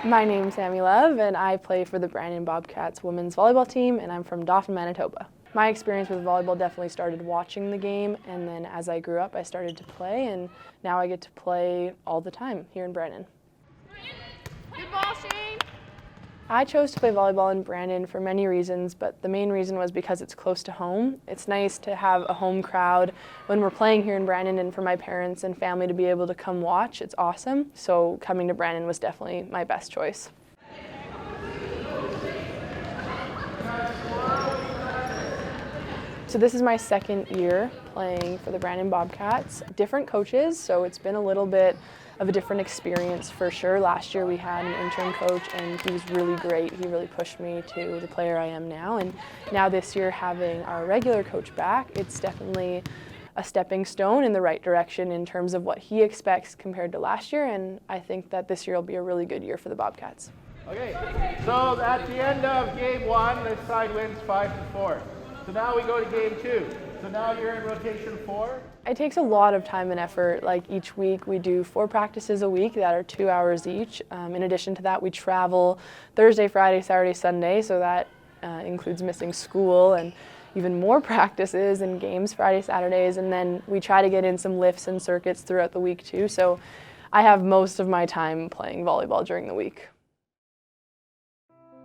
My name's Sami Love, and I play for the Brandon Bobcats women's volleyball team, and I'm from Dauphin, Manitoba. My experience with volleyball definitely started watching the game, and then as I grew up, I started to play, and now I get to play all the time here in Brandon. Good ball, Shane! I chose to play volleyball in Brandon for many reasons, but the main reason was because it's close to home. It's nice to have a home crowd when we're playing here in Brandon, and for my parents and family to be able to come watch, it's awesome. So coming to Brandon was definitely my best choice. So this is my second year playing for the Brandon Bobcats. Different coaches, so it's been a little bit of a different experience for sure. Last year we had an interim coach and he was really great. He really pushed me to the player I am now. And now this year having our regular coach back, it's definitely a stepping stone in the right direction in terms of what he expects compared to last year. And I think that this year will be a really good year for the Bobcats. Okay, so at the end of game one, this side wins 5-4. So now we go to game two. So now you're in rotation 4. It takes a lot of time and effort. Like each week we do 4 practices a week that are 2 hours each. In addition to that, we travel Thursday, Friday, Saturday, Sunday, so that includes missing school and even more practices and games Friday, Saturdays, and then we try to get in some lifts and circuits throughout the week too. So I have most of my time playing volleyball during the week.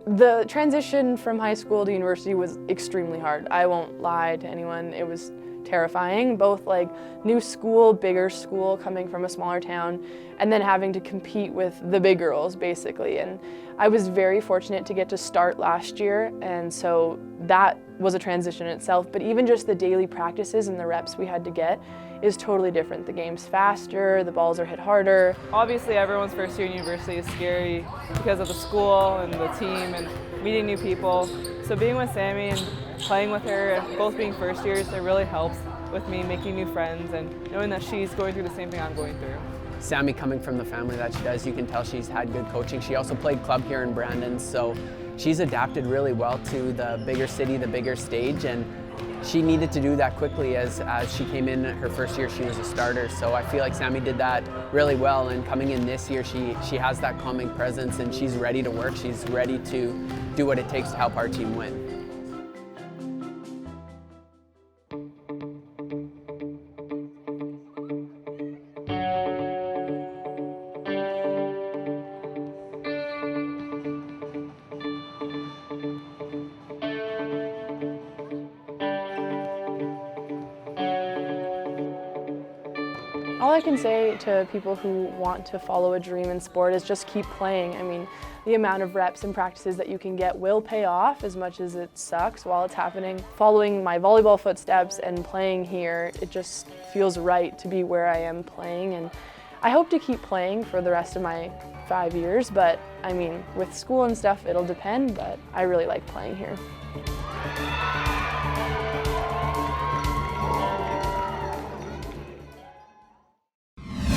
The transition from high school to university was extremely hard. I won't lie to anyone, it was terrifying, both like new school, bigger school, coming from a smaller town, and then having to compete with the big girls basically. And I was very fortunate to get to start last year, and so that was a transition in itself, but even just the daily practices and the reps we had to get is totally different. The game's faster, the balls are hit harder. Obviously everyone's first year in university is scary because of the school and the team and meeting new people. So being with Sami and playing with her, both being first years, it really helps with me making new friends and knowing that she's going through the same thing I'm going through. Sami, coming from the family that she does, you can tell she's had good coaching. She also played club here in Brandon, so she's adapted really well to the bigger city, the bigger stage, and she needed to do that quickly as she came in her first year, she was a starter. So I feel like Sami did that really well, and coming in this year, she has that calming presence and she's ready to work. She's ready to do what it takes to help our team win. All I can say to people who want to follow a dream in sport is just keep playing. I mean, the amount of reps and practices that you can get will pay off as much as it sucks while it's happening. Following my volleyball footsteps and playing here, it just feels right to be where I am playing. And I hope to keep playing for the rest of my 5 years, but I mean, with school and stuff, it'll depend, but I really like playing here.